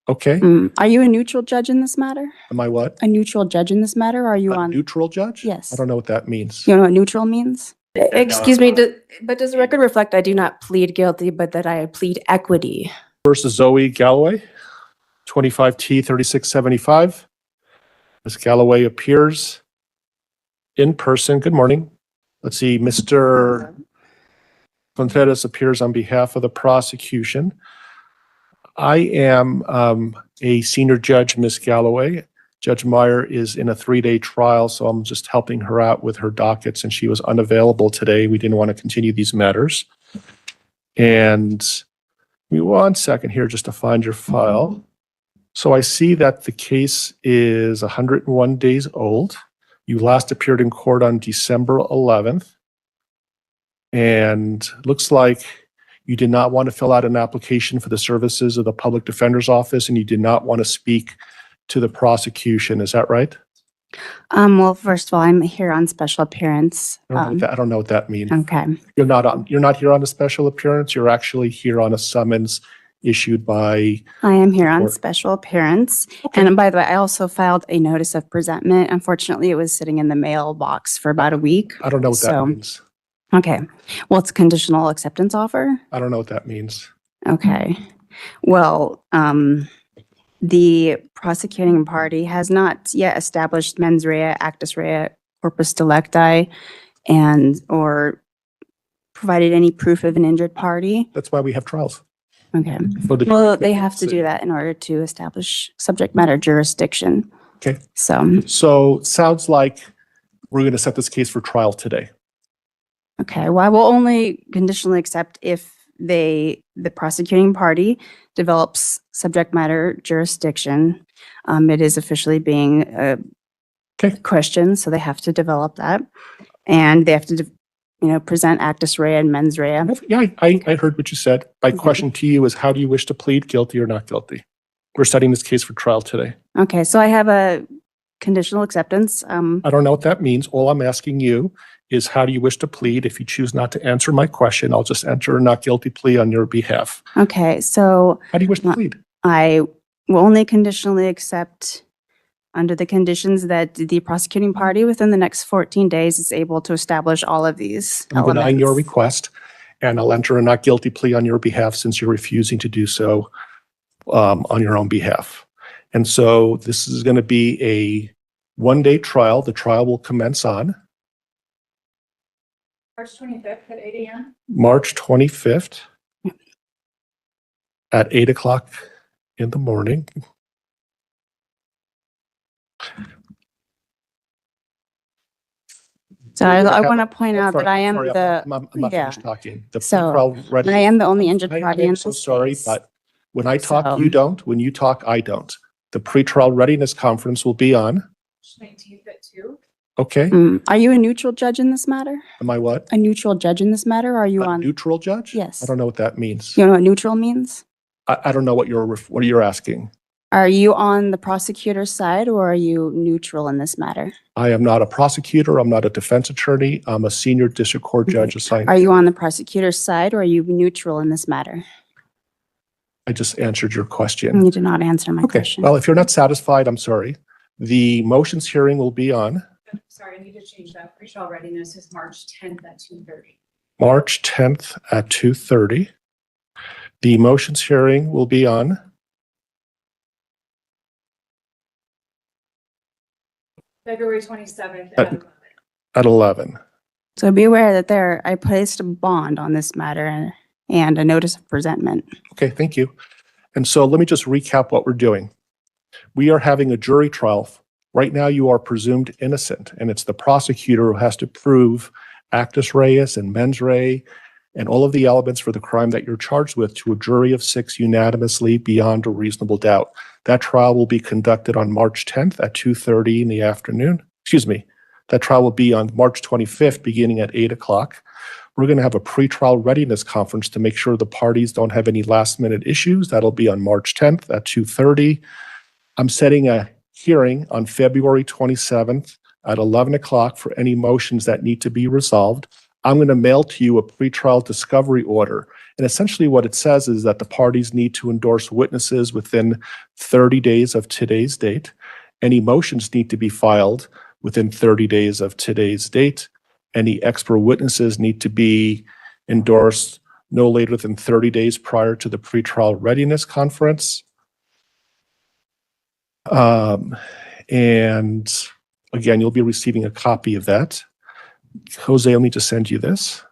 Okay. Are you a neutral judge in this matter? Am I what? A neutral judge in this matter? Or are you A on? neutral judge? Yes. I don't know what that means. You know what neutral means? Excuse me, but does the record reflect I do not plead guilty, but that I plead equity? Versus Zoe Galloway, 25T 3675. Ms. Galloway appears in person. Good morning. Let's see, Mr. Contreras appears on behalf of the prosecution. I am a senior judge, Ms. Galloway. Judge Meyer is in a 3-day trial, so I'm just helping her out with her dockets, and she was unavailable today. We didn't want to continue these matters. And give me 1 second here just to find your file. So I see that the case is 101 days old. You last appeared in court on December 11th. And looks like you did not want to fill out an application for the services of the public defender's office, and you did not want to speak to the prosecution. Is that right? Well, first of all, I'm here on special appearance. I don't know what that means. Okay. You're not here on a special appearance. You're actually here on a summons issued by. I am here on court. special appearance. Okay. And by the way, I also filed a notice of presentment. Unfortunately, it was sitting in the mailbox for about a week. I don't know what that So- means. Okay. Well, it's a conditional acceptance offer. I don't know what that means. Okay. Well, the prosecuting party has not yet established mens rea, actus rea, corpus delicti, or provided any proof of an injured party. That's why we have trials. Okay. For the- Well, they have to do that in order to establish subject matter jurisdiction. Okay. So, So sounds like we're going to set this case for trial today. okay. Well, I will only conditionally accept if the prosecuting party develops subject matter jurisdiction. It is officially being Okay. questioned, so they have to develop that. And they have to, present actus rea and mens rea. Yeah, I heard what you said. My Okay. question to you is, how do you wish to plead, guilty or not guilty? We're setting this case for trial today. Okay, so I have a conditional acceptance. I don't know what that means. All I'm asking you is, how do you wish to plead? If you choose not to answer my question, I'll just enter a not guilty plea on your behalf. Okay, so How do you wish to plead? I will only conditionally accept under the conditions that the prosecuting party within the next 14 days is able to establish all of these I'm denying your elements. request, and I'll enter a not guilty plea on your behalf since you're refusing to do so on your own behalf. And so this is going to be a 1-day trial. The trial will commence on March 25th at 8 a.m. March 25th at 8 o'clock in the morning. So I want to point out Sorry, that I am sorry, the, I'm not yeah. finished talking. The So, pre-trial I ready- am the only injured I party in am this so sorry, case. but when I talk, So- you don't. When you talk, I don't. The pretrial readiness conference will be on. 19th at 2. Okay. Are you a neutral judge in this matter? Am I what? A neutral judge in this matter? Or are you A on? neutral judge? Yes. I don't know what that means. You know what neutral means? I don't know what you're asking. Are you on the prosecutor's side or are you neutral in this matter? I am not a prosecutor. I'm not a defense attorney. I'm a senior district court judge assigned. Are you on the prosecutor's side or are you neutral in this matter? I just answered your question. You did not answer my Okay. question. Well, if you're not satisfied, I'm sorry. The motions hearing will be on Sorry, I need to change that. Pre-trial readiness is March 10th at 2:30. March 10th at 2:30. The motions hearing will be on February 27th At- at 11. at 11. So be aware that I placed a bond on this matter and a notice of presentment. Okay, thank you. And so let me just recap what we're doing. We are having a jury trial. Right now, you are presumed innocent, and it's the prosecutor who has to prove actus reus and mens rea and all of the elements for the crime that you're charged with to a jury of 6 unanimously beyond a reasonable doubt. That trial will be conducted on March 10th at 2:30 in the afternoon. Excuse me. That trial will be on March 25th, beginning at 8 o'clock. We're going to have a pretrial readiness conference to make sure the parties don't have any last-minute issues. That'll be on March 10th at 2:30. I'm setting a hearing on February 27th at 11 o'clock for any motions that need to be resolved. I'm going to mail to you a pretrial discovery order. And essentially what it says is that the parties need to endorse witnesses within 30 days of today's date. Any motions need to be filed within 30 days of today's date. Any expert witnesses need to be endorsed no later than 30 days prior to the pretrial readiness conference. And again, you'll be receiving a copy of that. Jose, I'll need to send you this.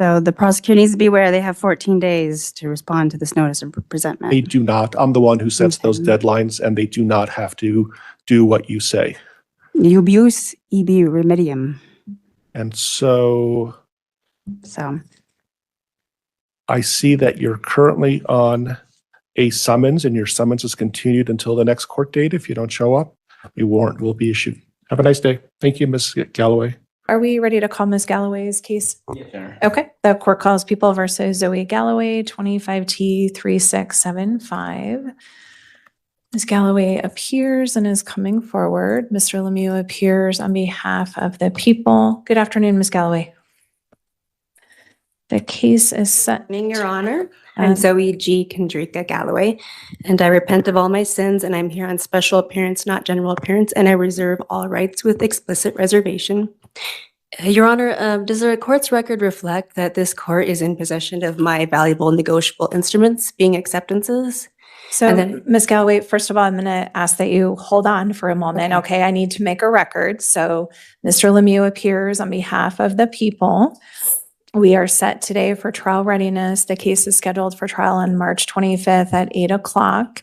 So the prosecutor needs to be aware they have 14 days to respond to this notice of presentment. They do not. I'm the one who sets those Okay. deadlines, and they do not have to do what you say. Ubius ibi remedium. And so So, I see that you're currently on a summons, and your summons is continued until the next court date. If you don't show up, a warrant will be issued. Have a nice day. Thank you, Ms. Galloway. Are we ready to call Ms. Galloway's case? Yes, Your Okay, the court calls People versus Zoe Galloway, 25T3675. Ms. Galloway appears and is coming forward. Mr. Lemieux appears on behalf of the people. Good afternoon, Ms. Galloway. The case is set. Evening, Your Honor. Um, I'm Zoe G. Kendrika Galloway, and I repent of all my sins, and I'm here on special appearance, not general appearance, and I reserve all rights with explicit reservation. Your Honor, does the court's record reflect that this court is in possession of my valuable negotiable instruments, being acceptances? So, And then- Ms. Galloway, first of all, I'm going to ask that you hold on for a moment. Okay, I need to make a record. So Mr. Lemieux appears on behalf of the people. We are set today for trial readiness. The case is scheduled for trial on March 25th at 8 o'clock.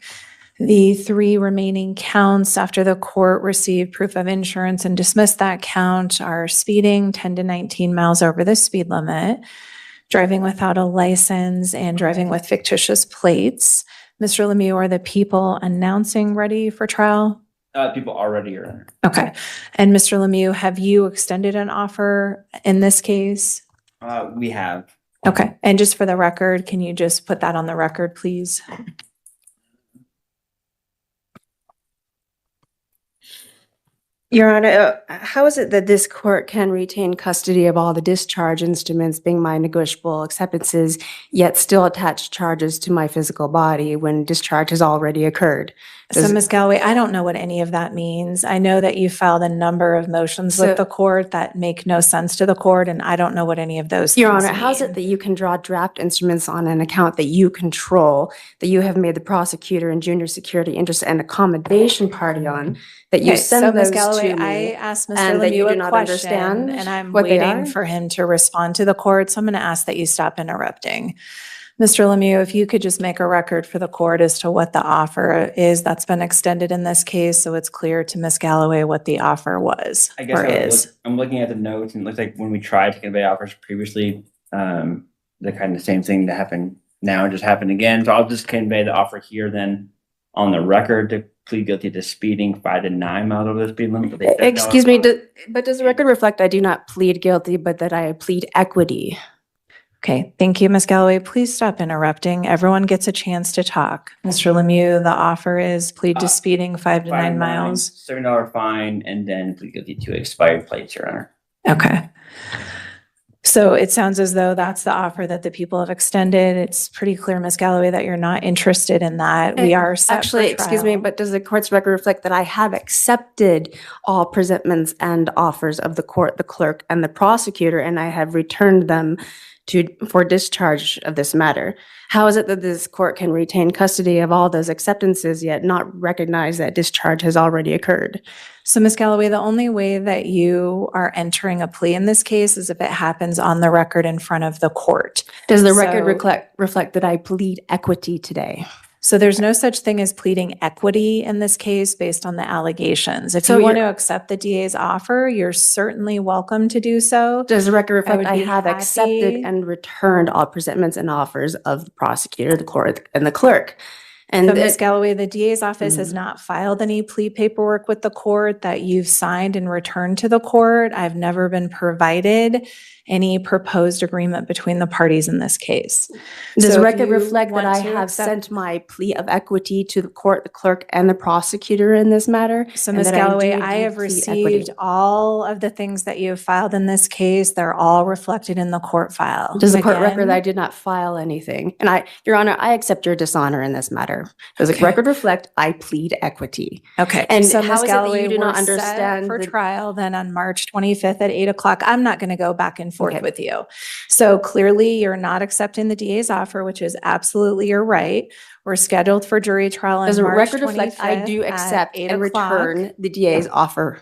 The 3 remaining counts after the court received proof of insurance and dismissed that count are speeding 10 to 19 miles over the speed limit, driving without a license, and driving with fictitious plates. Mr. Lemieux, are the people announcing ready for trial? People already, Your Honor. Okay. And Mr. Lemieux, have you extended an offer in this case? We have. Okay. And just for the record, can you just put that on the record, please? Your Honor, how is it that this court can retain custody of all the discharge instruments being my negotiable acceptances, yet still attach charges to my physical body when discharge has already occurred? So, Ms. Galloway, I don't know what any of that means. I know that you filed a number of motions So- with the court that make no sense to the court, and I don't know what any of those Your things Honor, how is mean. it that you can draw draft instruments on an account that you control, that you have made the prosecutor and junior security interest and accommodation party on, that you Okay, so send Ms. those Galloway, to I me? asked Mr. and that you Lemieux do a not question, understand and I'm what they waiting are? for him to respond to the court, so I'm going to ask that you stop interrupting. Mr. Lemieux, if you could just make a record for the court as to what the offer is that's been extended in this case, so it's clear to Ms. Galloway what the offer was I guess or is. I'm looking at the notes, and it looks like when we tried to convey offers previously, the kind of same thing that happened now just happened again. So I'll just convey the offer here then on the record to plead guilty to speeding 5 to 9 miles over the speed limit. But they said no. Excuse me, but does the record reflect I do not plead guilty, but that I plead equity? Okay, thank you, Ms. Galloway. Please stop interrupting. Everyone gets a chance to talk. Mr. Lemieux, the offer is plead to speeding 5 to 9 miles. $7 fine, and then plead guilty to expired plates, Your Honor. Okay. So it sounds as though that's the offer that the people have extended. It's pretty clear, Ms. Galloway, that you're not interested in that. We are set for Actually, excuse me, trial. but does the court's record reflect that I have accepted all presentments and offers of the court, the clerk, and the prosecutor, and I have returned them for discharge of this matter? How is it that this court can retain custody of all those acceptances yet not recognize that discharge has already occurred? So, Ms. Galloway, the only way that you are entering a plea in this case is if it happens on the record in front of the court. Does the record So- reflect that I plead equity today? So there's no such thing as pleading equity in this case based on the allegations. If So you want to you're- accept the DA's offer, you're certainly welcome to do so. Does the record reflect would I be have accepted happy- and returned all presentments and offers of the prosecutor, the court, and the clerk? And So Ms. it- Galloway, the DA's office has Mhm. not filed any plea paperwork with the court that you've signed and returned to the court. I've never been provided any proposed agreement between the parties in this case. does So the if record you reflect that want I to have accept- sent my plea of equity to the court, the clerk, and the prosecutor in this matter? So and Ms. that Galloway, do I have plead received equity? all of the things that you have filed in this case. They're all reflected in the court file. Does the court record that I Again, did not file anything? And Your Honor, I accept your dishonor in this matter. Does the Okay. record reflect I plead equity? Okay, And so how Ms. is it that Galloway, you do not we're set understand for the- trial then on March 25th at 8 o'clock. I'm not going to go back and forth Okay. with you. So clearly you're not accepting the DA's offer, which is absolutely your right. We're scheduled for jury trial on Does the March record reflect 25th I do at accept 8 and o'clock. return the DA's offer?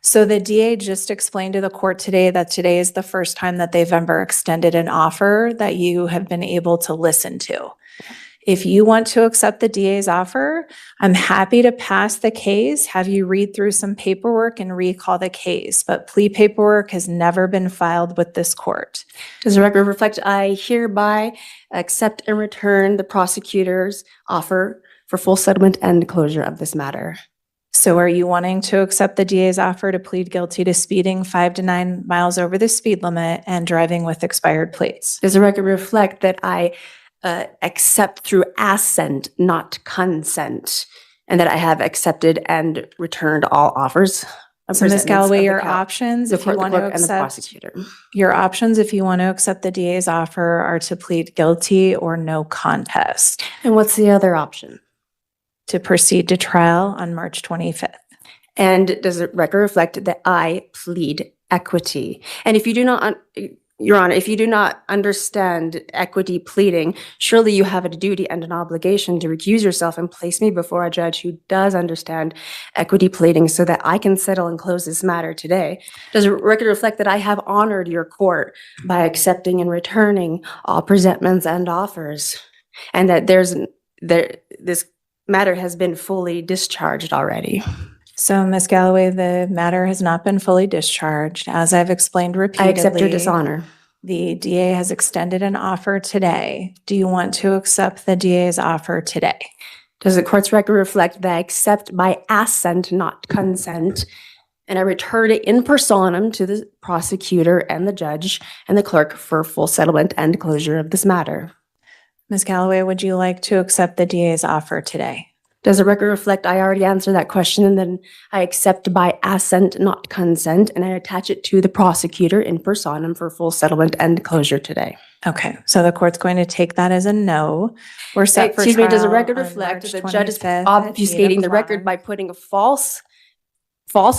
So the DA just explained to the court today that today is the first time that they've ever extended an offer that you have been able to listen to. If you want to accept the DA's offer, I'm happy to pass the case, have you read through some paperwork and recall the case, but plea paperwork has never been filed with this court. Does the record reflect I hereby accept and return the prosecutor's offer for full settlement and closure of this matter? So are you wanting to accept the DA's offer to plead guilty to speeding 5 to 9 miles over the speed limit and driving with expired plates? Does the record reflect that I accept through assent, not consent, and that I have accepted and returned all offers? of So Ms. presentments Galloway, of the your count- options, the if you court, the want to clerk, and the accept, prosecutor. your options, if you want to accept the DA's offer are to plead guilty or no contest And what's the other option? to proceed to trial on March 25th. And does the record reflect that I plead equity? And if you do not, Your Honor, if you do not understand equity pleading, surely you have a duty and an obligation to recuse yourself and place me before a judge who does understand equity pleading so that I can settle and close this matter today. Does the record reflect that I have honored your court by accepting and returning all presentments and offers? And that this matter has been fully discharged already? So Ms. Galloway, the matter has not been fully discharged. As I've explained I repeatedly. accept your dishonor. The DA has extended an offer today. Do you want to accept the DA's offer today? Does the court's record reflect that I accept by assent, not consent, and I return it in personam to the prosecutor and the judge and the clerk for full settlement and closure of this matter? Ms. Galloway, would you like to accept the DA's offer today? Does the record reflect I already answered that question and then I accept by assent, not consent, and I attach it to the prosecutor in personam for full settlement and closure today? Okay, so the court's going to take that as a no. We're set for Excuse me, does the trial record on reflect March that the judge is 25th at 8 obfuscating the record o'clock. by putting false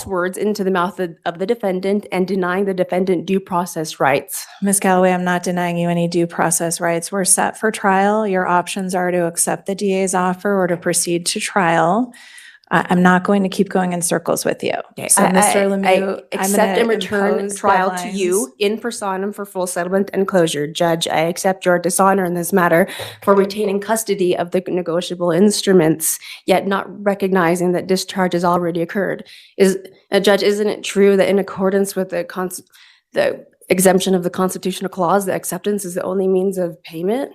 words into the mouth of the defendant and denying the defendant due process rights? Ms. Galloway, I'm not denying you any due process rights. We're set for trial. Your options are to accept the DA's offer or to proceed to trial. I'm not going to keep going in circles with you. So Mr. Lemieux, I I'm accept and gonna return impose trial to deadlines. you in personam for full settlement and closure. Judge, I accept your dishonor in this matter for retaining custody of the negotiable instruments, yet not recognizing that discharge has already occurred. Judge, isn't it true that in accordance with the exemption of the constitutional clause, the acceptance is the only means of payment?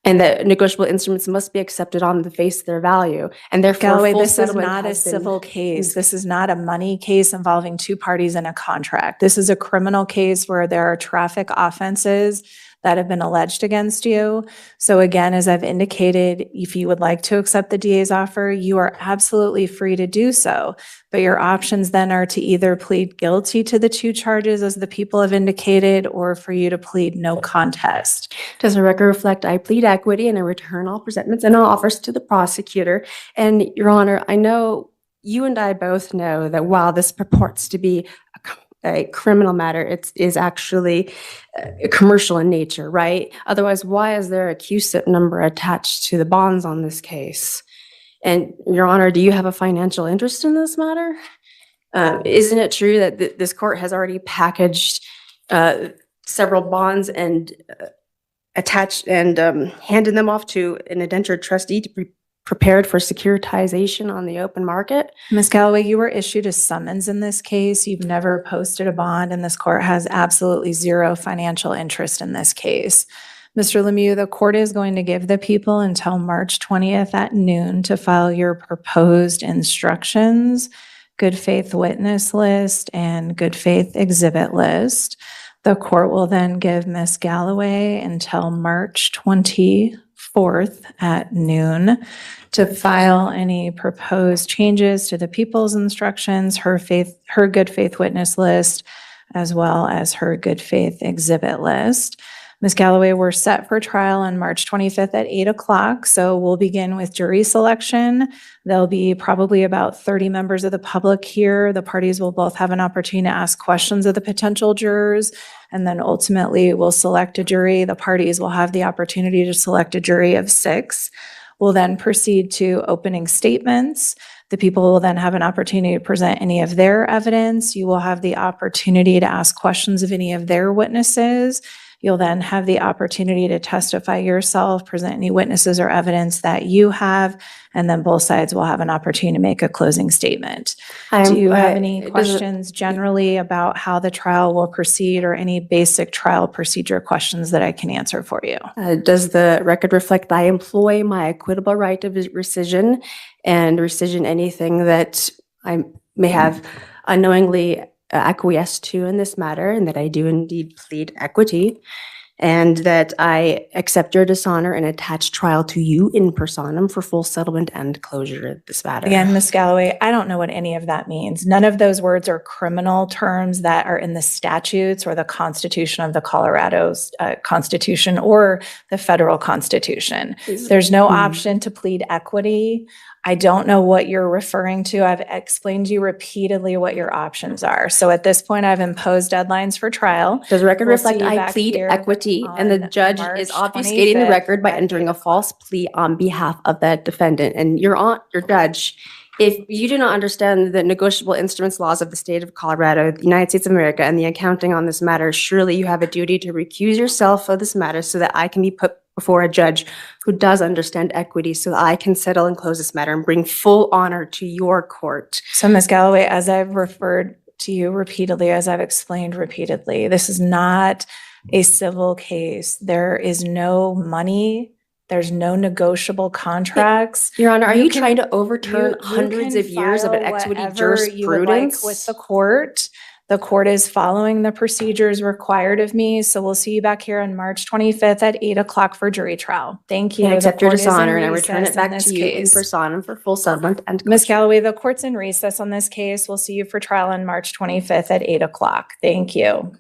And that negotiable instruments must be accepted on the face of their value, and therefore Galloway, full this is settlement not a has been- civil case. This is not a money case involving two parties in a contract. This is a criminal case where there are traffic offenses that have been alleged against you. So again, as I've indicated, if you would like to accept the DA's offer, you are absolutely free to do so. But your options then are to either plead guilty to the two charges as the people have indicated, or for you to plead no contest. Does the record reflect I plead equity and I return all presentments and all offers to the prosecutor? And Your Honor, I know you and I both know that while this purports to be a criminal matter, it is actually commercial in nature, right? Otherwise, why is there a QSIP number attached to the bonds on this case? And Your Honor, do you have a financial interest in this matter? Isn't it true that this court has already packaged several bonds and attached and handed them off to an indentured trustee to be prepared for securitization on the open market? Ms. Galloway, you were issued a summons in this case. You've never posted a bond, and this court has absolutely zero financial interest in this case. Mr. Lemieux, the court is going to give the people until March 20th at noon to file your proposed instructions, good faith witness list, and good faith exhibit list. The court will then give Ms. Galloway until March 24th at noon to file any proposed changes to the people's instructions, her good faith witness list, as well as her good faith exhibit list. Ms. Galloway, we're set for trial on March 25th at 8 o'clock. So we'll begin with jury selection. There'll be probably about 30 members of the public here. The parties will both have an opportunity to ask questions of the potential jurors, and then ultimately we'll select a jury. The parties will have the opportunity to select a jury of 6. We'll then proceed to opening statements. The people will then have an opportunity to present any of their evidence. You will have the opportunity to ask questions of any of their witnesses. You'll then have the opportunity to testify yourself, present any witnesses or evidence that you have, and then both sides will have an opportunity to make a closing statement. Do you have any questions generally about how the trial will proceed, or any basic trial procedure questions that I can answer for you? Does the record reflect I employ my equitable right of rescission and rescission anything that I may have unknowingly acquiesced to in this matter, and that I do indeed plead equity, and that I accept your dishonor and attach trial to you in personam for full settlement and closure of this matter? Again, Ms. Galloway, I don't know what any of that means. None of those words are criminal terms that are in the statutes or the Constitution of the Colorado Constitution or the federal Constitution. There's no option to plead equity. I don't know what you're referring to. I've explained to you repeatedly what your options are. So at this point, I've imposed deadlines for trial. Does the record We'll see reflect you I back plead here equity and the on judge March is obfuscating the 25th record by at entering 8 a false plea on behalf of that defendant? And your judge, if you do not understand the negotiable instruments laws of the state of Colorado, the United States of America, and the accounting on this matter, surely you have a duty to recuse yourself of this matter so that I can be put before a judge who does understand equity, so that I can settle and close this matter and bring full honor to your court. So, Ms. Galloway, as I've referred to you repeatedly, as I've explained repeatedly, this is not a civil case. There is no money. There's no negotiable contracts. Your Honor, are You you can- trying to overturn You hundreds can of years of an file equity whatever you would like jurisprudence? with the court. The court is following the procedures required of me. So we'll see you back here on March 25th at 8 o'clock for jury trial. Thank you. I The accept your court is in dishonor and I return recess it back in to this you in case. personam for full settlement and Ms. closure. Galloway, the court's in recess on this case. We'll see you for trial on March 25th at 8 o'clock. Thank you.